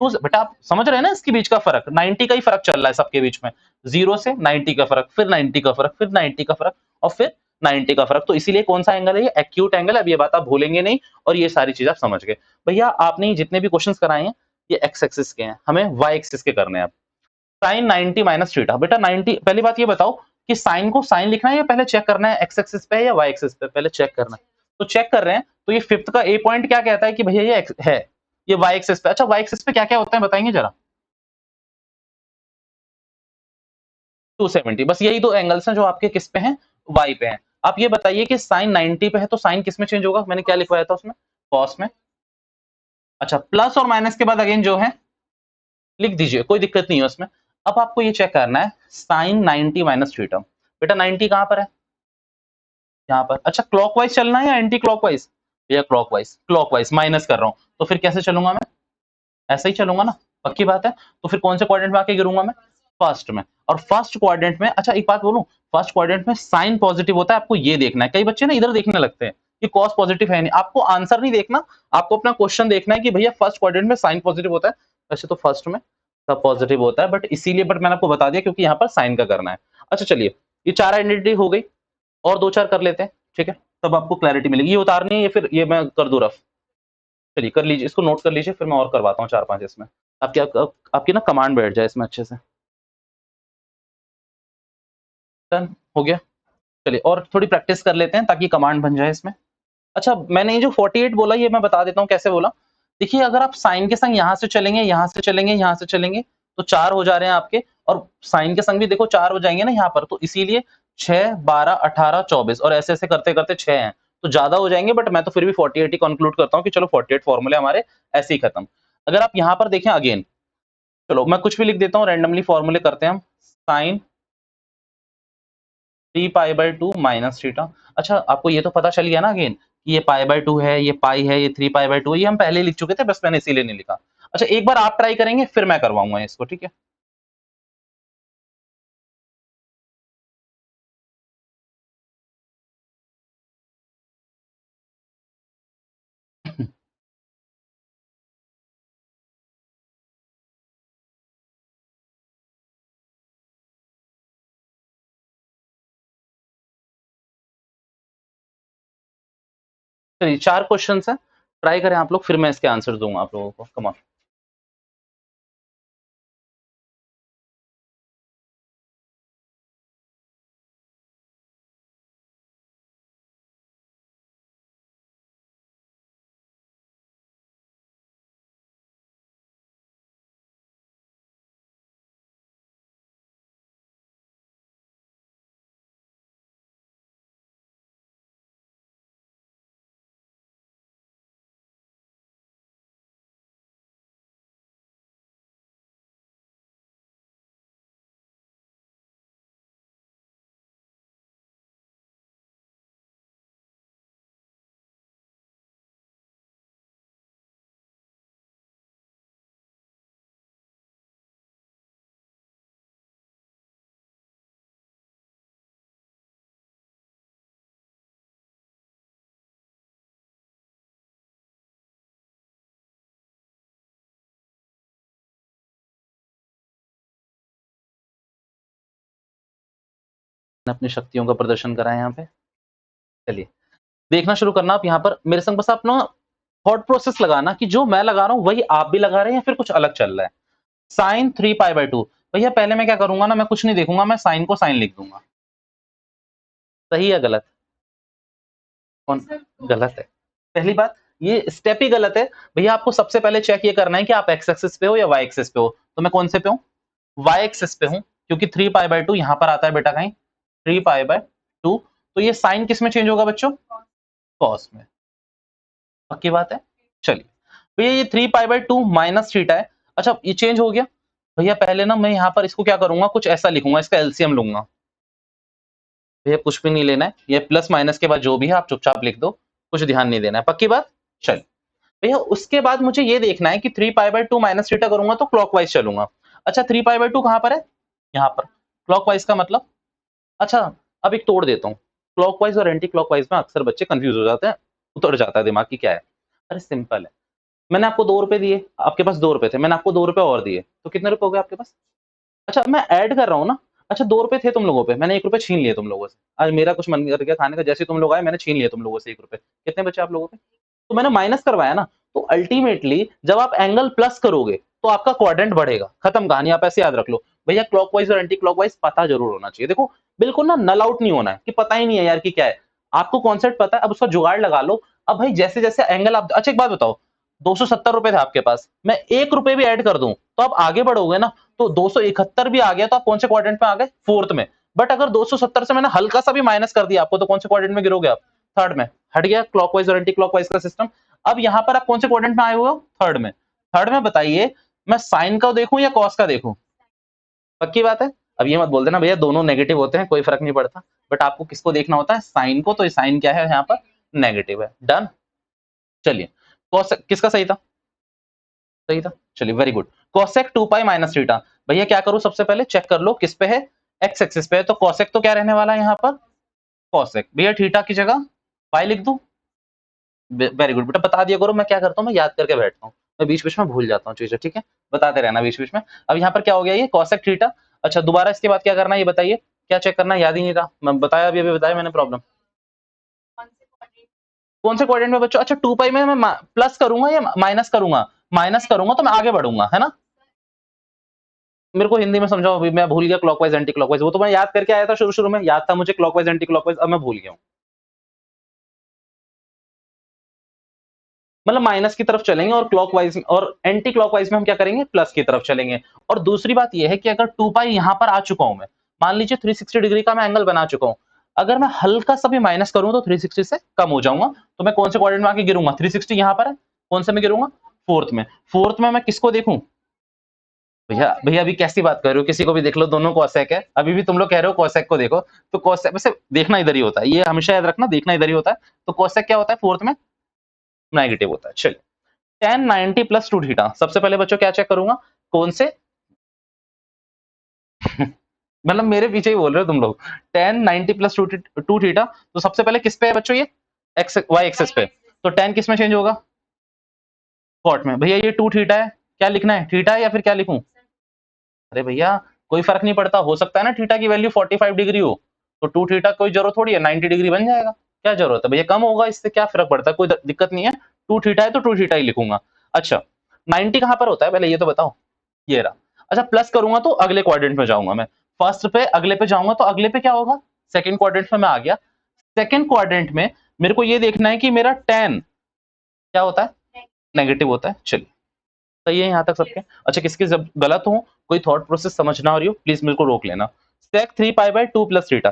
तो बेटा आप समझ रहे हैं ना इसके बीच का फर्क? 90 का ही फर्क चल रहा है सबके बीच में। 0 से 90 का फर्क, फिर 90 का फर्क, फिर 90 का फर्क, और फिर 90 का फर्क। तो इसीलिए कौन सा एंगल है? ये एक्यूट एंगल है। अब ये बात आप भूलेंगे नहीं, और ये सारी चीज आप समझ गए। भैया आपने जितने भी क्वेश्चंस कराए हैं ये एक्स एक्सिस के हैं, हमें वाई एक्सिस के करने हैं। अब साइन 90 माइनस थीटा। बेटा 90, पहली बात ये बताओ कि साइन को साइन लिखना है या पहले चेक करना है एक्स एक्सिस पे है या वाई एक्सिस पे? पहले चेक करना है। तो चेक कर रहे हैं, तो ये फिफ्थ का ए पॉइंट क्या कहता है कि भैया ये है, ये वाई एक्सिस पे। अच्छा, वाई एक्सिस पे क्या क्या होता है बताएंगे जरा? 270। बस यही दो एंगल्स हैं जो आपके किस पे हैं? वाई पे हैं। आप ये बताइए कि साइन 90 पे है तो साइन किस में चेंज होगा? मैंने क्या लिखवाया था उसमें? कॉस में। अच्छा, प्लस और माइनस के बाद अगेन जो है लिख दीजिए, कोई दिक्कत नहीं है उसमें। अब आपको ये चेक करना है साइन 90 माइनस थीटा। बेटा 90 कहां पर है? यहाँ पर। अच्छा, क्लॉकवाइज चलना है या एंटी क्लॉकवाइज? भैया क्लॉकवाइज। क्लॉकवाइज माइनस कर रहा हूं, तो फिर कैसे चलूंगा मैं? ऐसे ही चलूंगा ना। पक्की बात है। तो फिर कौन से क्वाड्रेंट में आके गिरूंगा मैं? फर्स्ट में। और फर्स्ट क्वाड्रेंट में, अच्छा एक बात बोलूं, फर्स्ट क्वाड्रेंट में साइन पॉजिटिव होता है, आपको ये देखना है। कई बच्चे ना इधर देखने लगते हैं कि कॉस पॉजिटिव है नहीं, आपको आंसर नहीं देखना, आपको अपना क्वेश्चन देखना है कि भैया फर्स्ट क्वाड्रेंट में साइन पॉजिटिव होता है। वैसे तो फर्स्ट में सब पॉजिटिव होता है, बट इसीलिए बट मैंने आपको बता दिया क्योंकि यहाँ पर साइन का करना है। अच्छा चलिए, ये 4 आइडेंटिटी हो गई, और 2-4 कर लेते हैं, ठीक है? तब आपको क्लैरिटी मिलेगी। ये उतारनी है, ये फिर ये मैं कर दूं रफ? चलिए कर लीजिए, इसको नोट कर लीजिए, फिर मैं और करवाता हूँ 4-5 इसमें। आपकी ना कमांड बैठ जाए इसमें अच्छे से। डन हो गया। चलिए और थोड़ी प्रैक्टिस कर लेते हैं ताकि कमांड बन जाए इसमें। अच्छा मैंने ये जो 48 बोला, ये मैं बता देता हूँ कैसे बोला। देखिए अगर आप साइन के संग यहाँ से चलेंगे, यहाँ से चलेंगे, यहाँ से चलेंगे, तो 4 हो जा रहे हैं आपके, और साइन के संग भी देखो 4 हो जाएंगे ना यहाँ पर, तो इसीलिए 6, 12, 18, 24 और ऐसे ऐसे करते करते 6 हैं, तो ज्यादा हो जाएंगे, बट मैं तो फिर भी 48 ही कंक्लूड करता हूँ कि चलो 48 फॉर्मूले हमारे ऐसे ही खत्म। अगर आप यहाँ पर देखें अगेन, चलो मैं कुछ भी लिख देता हूँ, रैंडमली फॉर्मूले करते हैं हम। Sine 3π/2 minus theta. अच्छा आपको ये तो पता चल गया ना अगेन, कि ये π/2 है, ये पाई है, ये 3π/2 है, ये हम पहले ही लिख चुके थे, बस मैंने इसीलिए नहीं लिखा। अच्छा एक बार आप ट्राई करेंगे, फिर मैं करवाऊंगा इसको, ठीक है? चलिए 4 क्वेश्चन है, ट्राई करें आप लोग, फिर मैं इसके आंसर दूंगा आप लोगों को। Come on. अपनी शक्तियों का प्रदर्शन करा है यहाँ पे। चलिए देखना शुरू करना आप, यहाँ पर मेरे संग बस आप ना थॉट प्रोसेस लगाना कि जो मैं लगा रहा हूँ वही आप भी लगा रहे हैं या फिर कुछ अलग चल रहा है। साइन 3π/2, भैया पहले मैं क्या करूंगा ना, मैं कुछ नहीं देखूंगा, मैं साइन को साइन लिख दूंगा। सही है गलत? कौन? गलत है। पहली बात, ये स्टेप ही गलत है। भैया आपको सबसे पहले चेक ये करना है कि आप एक्स एक्सिस पे हो या वाई एक्सिस पे हो। तो मैं कौन से पे हूँ? वाई एक्सिस पे हूँ, क्योंकि 3π/2 यहाँ पर आता है बेटा कहीं, 3π/2। तो ये साइन किस में चेंज होगा बच्चों? कॉस में। पक्की बात है। चलिए भैया ये 3π/2 माइनस थीटा है। अच्छा ये चेंज हो गया। भैया पहले ना मैं यहाँ पर इसको क्या करूंगा, कुछ ऐसा लिखूंगा, इसका एलसीएम लूंगा। भैया कुछ भी नहीं लेना है, ये प्लस माइनस के बाद जो भी है आप चुपचाप लिख दो, कुछ ध्यान नहीं देना है। पक्की बात? चल भैया उसके बाद मुझे ये देखना है कि 3π/2 माइनस थीटा करूंगा तो क्लॉकवाइज चलूंगा। अच्छा 3π/2 कहां पर है? यहाँ पर। क्लॉकवाइज का मतलब, अच्छा अब एक तोड़ देता हूँ। क्लॉकवाइज और एंटी क्लॉकवाइज में अक्सर बच्चे कंफ्यूज हो जाते हैं, उतर जाता है दिमाग की क्या है। अरे सिंपल है, मैंने आपको 2 रुपए दिए, आपके पास 2 रुपए थे, मैंने आपको 2 रुपए और दिए, तो कितने रुपए हो गए आपके पास? अच्छा मैं ऐड कर रहा हूँ ना। अच्छा 2 रुपए थे तुम लोगों पे, मैंने 1 रुपए छीन लिए तुम लोगों से। आज मेरा कुछ मन कर गया खाने का, जैसे ही तुम लोग आए मैंने छीन लिए तुम लोगों से 1 रुपए। कितने बचे आप लोगों पे? तो मैंने माइनस करवाया ना। तो अल्टीमेटली जब आप एंगल प्लस करोगे तो आपका क्वाड्रेंट बढ़ेगा। खत्म कहानी, आप ऐसे याद रख लो। भैया क्लॉकवाइज और एंटी क्लॉकवाइज पता जरूर होना चाहिए। देखो बिल्कुल ना नल आउट नहीं होना है कि पता ही नहीं है यार कि क्या है। आपको कॉन्सेप्ट पता है, अब उसका जुगाड़ लगा लो। अब भाई जैसे जैसे एंगल आप, अच्छा एक बात बताओ, 270 रुपए थे आपके पास, मैं 1 रुपए भी ऐड कर दूं तो आप आगे बढ़ोगे ना। तो 271 भी आ गया तो आप कौन से क्वाड्रेंट में आ गए? फोर्थ में। बट अगर 270 से मैंने हल्का सा भी माइनस कर दिया आपको, तो कौन से क्वाड्रेंट में गिरोगे आप? थर्ड में। हट गया क्लॉकवाइज और एंटी क्लॉकवाइज का सिस्टम। अब यहाँ पर आप कौन से क्वाड्रेंट में आए हुए हो? थर्ड में। थर्ड में बताइए, मैं साइन का देखूं या कॉस का देखूं? पक्की बात है। अब ये मत बोल देना भैया दोनों नेगेटिव होते हैं, कोई फर्क नहीं पड़ता। बट आपको किसको देखना होता है? साइन को। तो ये साइन क्या है यहाँ पर? नेगेटिव है। डन। चलिए कॉस किसका सही था? सही था। चलिए very good. Cosec 2 pi minus theta. भैया क्या करूं, सबसे पहले चेक कर लो किस पे है, एक्स एक्सिस पे है, तो कोसेक तो क्या रहने वाला है यहाँ पर, कोसेक। भैया थीटा की जगह पाई लिख दूं, वेरी गुड बेटा, बता दिया करो। मैं क्या करता हूँ, मैं याद करके बैठता हूँ, मैं बीच बीच में भूल जाता हूँ चीजें, ठीक है, बताते रहना बीच बीच में। अब यहाँ पर क्या हो गया, ये कोसेक थीटा। अच्छा दोबारा इसके बाद क्या करना है ये बताइए, क्या चेक करना है, याद ही नहीं रहा, मैं बताया अभी अभी बताया मैंने प्रॉब्लम। कौन से क्वाड्रेंट में बच्चों, अच्छा 2 पाई में मैं प्लस करूंगा या माइनस करूंगा, माइनस करूंगा तो मैं आगे बढ़ूंगा, है ना। मेरे को हिंदी में समझाओ, अभी मैं भूल गया क्लॉकवाइज एंटी क्लॉकवाइज, वो तो मैं याद करके आया था शुरू शुरू में, याद था मुझे क्लॉकवाइज एंटी क्लॉकवाइज, अब मैं भूल गया हूँ। मतलब माइनस की तरफ चलेंगे और क्लॉकवाइज और एंटी क्लॉकवाइज में हम क्या करेंगे, प्लस की तरफ चलेंगे। और दूसरी बात यह है कि अगर 2 पाई यहां पर आ चुका हूं मैं, मान लीजिए 360 डिग्री का मैं एंगल बना चुका हूं, अगर मैं हल्का सा भी माइनस करूं तो 360 से कम हो जाऊंगा, तो मैं कौन से क्वाड्रेंट में आके गिरूंगा, 360 यहां पर है, कौन से में गिरूंगा, फोर्थ में। फोर्थ में मैं किसको देखूं, भैया भैया अभी कैसी बात कर रहे हो, किसी को भी देख लो, दोनों कोसेक है, अभी भी तुम लोग कह रहे हो कोसेक को देखो, तो कोसेक वैसे देखना इधर ही होता है, ये हमेशा याद रखना, देखना इधर ही होता है। तो कोसेक क्या होता है, फोर्थ में नेगेटिव होता है। चलिए tan 90 प्लस 2 थीटा, सबसे पहले बच्चों क्या चेक करूंगा, कौन से मतलब मेरे पीछे ही बोल रहे हो तुम लोग, tan 90 प्लस 2 थीटा, तो सबसे पहले किस पे है बच्चों, ये एक्स वाई एक्सिस पे, तो tan किस में चेंज होगा, कॉट में। भैया ये 2 थीटा है, क्या लिखना है, थीटा है या फिर क्या लिखूं, अरे भैया कोई फर्क नहीं पड़ता, हो सकता है ना थीटा की वैल्यू 45 डिग्री हो, तो 2 थीटा कोई जरूरत थोड़ी है, 90 डिग्री बन जाएगा, क्या जरूरत है भैया, कम होगा, इससे क्या फर्क पड़ता है, कोई दिक्कत नहीं है, 2 थीटा है तो 2 थीटा ही लिखूंगा। अच्छा 90 कहां पर होता है पहले ये तो बताओ, ये रहा। अच्छा प्लस करूंगा तो अगले क्वाड्रेंट में जाऊंगा मैं, फर्स्ट पे अगले पे जाऊंगा तो अगले पे क्या होगा, सेकंड क्वाड्रेंट में मैं आ गया। सेकंड क्वाड्रेंट में मेरे को ये देखना है कि मेरा tan क्या होता है, नेगेटिव होता है। चलिए सही है यहाँ तक सबके। अच्छा किसके जब गलत हो, कोई थॉट प्रोसेस समझ ना हो रही हो, प्लीज मेरे को रोक लेना। sec 3 pi by 2 plus theta,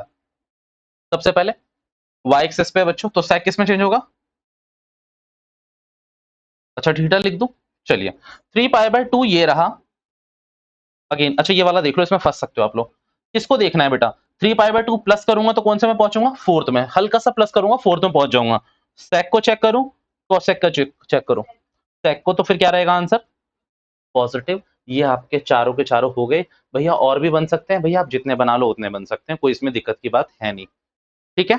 सबसे पहले y एक्सिस पे है बच्चों, तो sec किस में चेंज होगा, अच्छा थीटा लिख दूं, चलिए 3 पाई बाय 2 ये रहा, अगेन अच्छा ये वाला देख लो, इसमें फंस सकते हो आप लोग, किसको देखना है बेटा, 3 पाई बाय 2 प्लस करूंगा तो कौन से में पहुंचूंगा, फोर्थ में, हल्का सा प्लस करूंगा फोर्थ में पहुंच जाऊंगा। sec को चेक करूं, cosec का चेक करूं, sec को तो फिर क्या रहेगा आंसर, पॉजिटिव। ये आपके चारों के चारों हो गए। भैया और भी बन सकते हैं, भैया आप जितने बना लो उतने बन सकते हैं, कोई इसमें दिक्कत की बात है नहीं, ठीक है।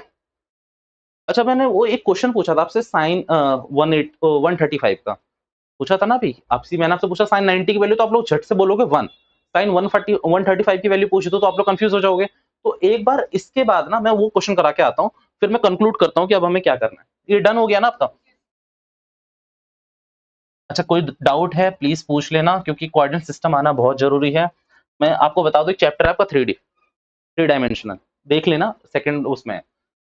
अच्छा मैंने वो एक क्वेश्चन पूछा था आपसे, साइन 135 का पूछा था ना अभी आपसे, मैंने आपसे पूछा साइन 90 की वैल्यू, तो आप लोग झट से बोलोगे 1, साइन 135 की वैल्यू पूछी तो आप लोग कंफ्यूज हो जाओगे। तो एक बार इसके बाद ना मैं वो क्वेश्चन करा के आता हूँ, फिर मैं कंक्लूड करता हूँ कि अब हमें क्या करना है। ये डन हो गया ना आपका। अच्छा कोई डाउट है प्लीज पूछ लेना, क्योंकि कोऑर्डिनेट सिस्टम आना बहुत जरूरी है। मैं आपको बता दूं एक चैप्टर है आपका 3D, 3 डायमेंशनल, देख लेना सेकंड उसमें,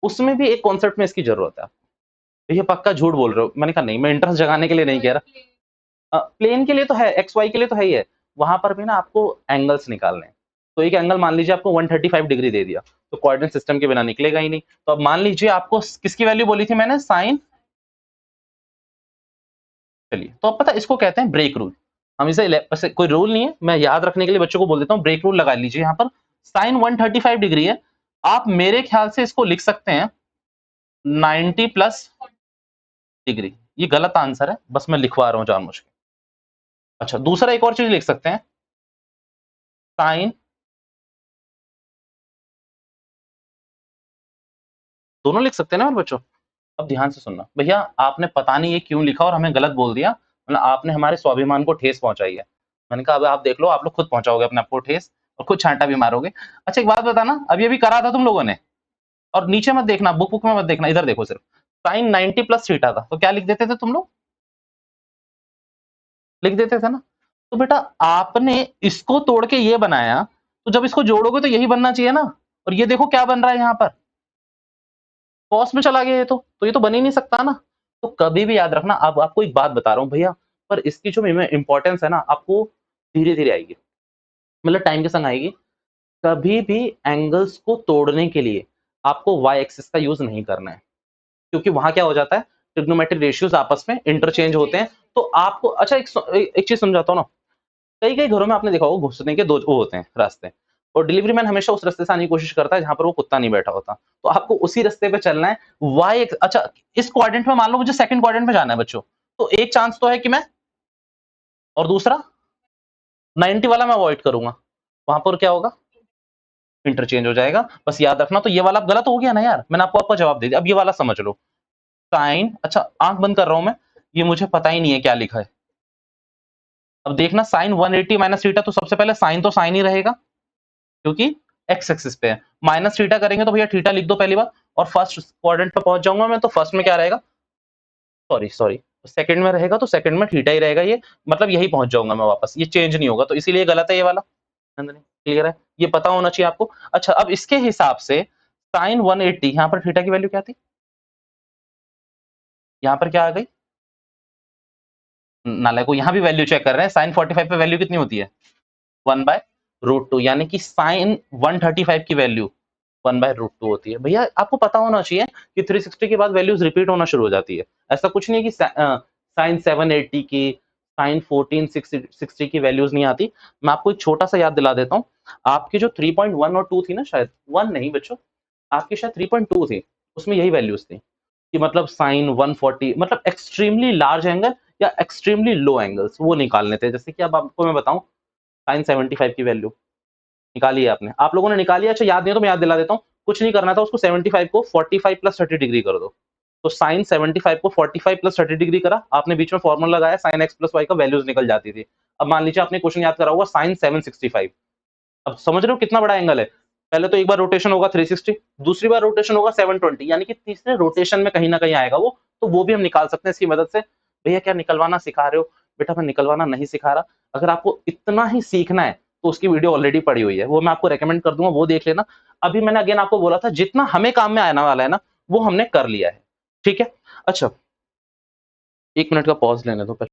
उसमें भी एक कॉन्सेप्ट में इसकी जरूरत है। ये पक्का झूठ बोल रहे हो, मैंने कहा नहीं, मैं इंटरेस्ट जगाने के लिए नहीं कह रहा, प्लेन के लिए तो है, एक्स वाई के लिए तो है ही है, वहां पर भी ना आपको एंगल्स निकालने हैं। तो एक एंगल मान लीजिए आपको 135 डिग्री दे दिया, तो कोऑर्डिनेट सिस्टम के बिना निकलेगा ही नहीं। तो अब मान लीजिए आपको किसकी वैल्यू बोली थी मैंने, साइन, चलिए तो अब पता है इसको कहते हैं ब्रेक रूल। हम इसे वैसे कोई रूल नहीं है, मैं याद रखने के लिए बच्चों को बोल देता हूँ, ब्रेक रूल लगा लीजिए। यहाँ पर साइन 135 डिग्री है, आप मेरे ख्याल से इसको लिख सकते हैं 90 प्लस डिग्री, ये गलत आंसर है, बस मैं लिखवा रहा हूँ जानबूझ के। अच्छा दूसरा एक और चीज लिख सकते हैं, साइन, दोनों लिख सकते हैं ना मेरे बच्चों। अब ध्यान से सुनना भैया, आपने पता नहीं ये क्यों लिखा और हमें गलत बोल दिया, मतलब आपने हमारे स्वाभिमान को ठेस पहुंचाई है। मैंने कहा अब आप देख लो, आप लोग खुद पहुंचाओगे अपने आपको ठेस और खुद छांटा भी मारोगे। अच्छा एक बात बताना, अभी अभी करा था तुम लोगों ने, और नीचे मत देखना, बुक बुक में मत देखना, इधर देखो सिर्फ, साइन 90 प्लस थीटा था, तो क्या लिख देते थे तुम लोग, लिख देते थे ना। तो बेटा आपने इसको तोड़ के ये बनाया, तो जब इसको जोड़ोगे तो यही बनना चाहिए ना, और ये देखो क्या बन रहा है यहाँ पर, कॉस में चला गया ये तो ये तो बन ही नहीं सकता ना। तो कभी भी याद रखना, अब आपको एक बात बता रहा हूँ भैया, पर इसकी जो इंपॉर्टेंस है ना आपको धीरे धीरे आएगी, मतलब टाइम के संग आएगी। कभी भी एंगल्स को तोड़ने के लिए आपको वाई एक्सिस का यूज नहीं करना है, क्योंकि वहां क्या हो जाता है, ट्रिग्नोमेट्रिक रेशियोज आपस में इंटरचेंज होते हैं। तो आपको अच्छा एक चीज समझाता हूँ ना, कई कई घरों में आपने देखा होगा घुसने के दो वो होते हैं रास्ते, और डिलीवरी मैन हमेशा उस रास्ते से आने की कोशिश करता है जहां पर वो कुत्ता नहीं बैठा होता, तो आपको उसी रास्ते पे चलना है। वाई अच्छा इस क्वाड्रेंट में मान लो मुझे सेकंड क्वाड्रेंट में जाना है बच्चों, तो एक चांस तो है कि मैं, और दूसरा 90 वाला मैं अवॉइड करूंगा, वहां पर क्या होगा, इंटरचेंज हो जाएगा। बस याद रखना। तो ये वाला गलत हो गया ना यार, मैंने आपको आपका जवाब दे दिया। अब ये वाला समझ लो, साइन, अच्छा आंख बंद कर रहा हूं मैं, ये मुझे पता ही नहीं है क्या लिखा है। अब देखना साइन 180 माइनस थीटा, तो सबसे पहले साइन तो साइन ही रहेगा क्योंकि एक्स एक्सिस पे है। माइनस थीटा करेंगे तो भैया थीटा लिख दो पहली बार, और फर्स्ट क्वाड्रेंट पे पहुंच जाऊंगा मैं, तो फर्स्ट में क्या रहेगा, सॉरी सॉरी, सेकंड में रहेगा तो सेकंड में थीटा ही रहेगा, ये मतलब यही पहुंच जाऊंगा मैं वापस, ये चेंज नहीं होगा, तो इसीलिए गलत है ये वाला। क्लियर है, ये पता होना चाहिए आपको। अच्छा अब इसके हिसाब से साइन 180, यहाँ पर थीटा की वैल्यू क्या थी, यहाँ पर क्या आ गई, नाले को यहाँ भी वैल्यू चेक कर रहे हैं, साइन 45 पे वैल्यू कितनी होती है, 1/√2, यानी कि साइन 135 की वैल्यू 1/√2 होती है। भैया आपको पता होना चाहिए कि 360 के बाद वैल्यूज रिपीट होना शुरू हो जाती है। ऐसा कुछ नहीं है कि साइन 780 की, साइन 1460 की वैल्यूज नहीं आती। मैं आपको एक छोटा सा याद दिला देता हूँ, आपकी जो 3.1 और 2 थी ना, शायद 1 नहीं बच्चों, आपकी शायद 3.2 थी, उसमें यही वैल्यूज थी कि मतलब साइन 140, मतलब एक्सट्रीमली लार्ज एंगल या एक्सट्रीमली लो एंगल्स वो निकालने थे। जैसे कि अब आपको मैं बताऊं, साइन 75 की वैल्यू निकाली है आपने, आप लोगों ने निकाली है, अच्छा याद नहीं है तो मैं याद दिला देता हूँ। कुछ नहीं करना था, उसको 75 को 45 प्लस 30 डिग्री कर दो, तो साइन 75 को 45 प्लस 30 डिग्री करा आपने, बीच में फॉर्मूला लगाया, साइन एक्स प्लस वाई का वैल्यूज निकल जाती थी। अब मान लीजिए आपने क्वेश्चन याद करा होगा साइन 765, अब समझ रहे हो कितना बड़ा एंगल है। पहले तो एक बार रोटेशन होगा 360, दूसरी बार रोटेशन होगा 720, यानी कि तीसरे रोटेशन में कहीं ना कहीं आएगा वो, तो वो भी हम निकाल सकते हैं इसकी मदद से। भैया क्या निकलवाना सिखा रहे हो, बेटा मैं निकलवाना नहीं सिखा रहा, अगर आपको इतना ही सीखना है तो उसकी वीडियो ऑलरेडी पड़ी हुई है, वो मैं आपको रेकमेंड कर दूंगा, वो देख लेना। अभी मैंने अगेन आपको बोला था जितना हमें काम में आने वाला है ना, वो हमने कर लिया है, ठीक है। अच्छा 1 मिनट का पॉज लेने दो पहले।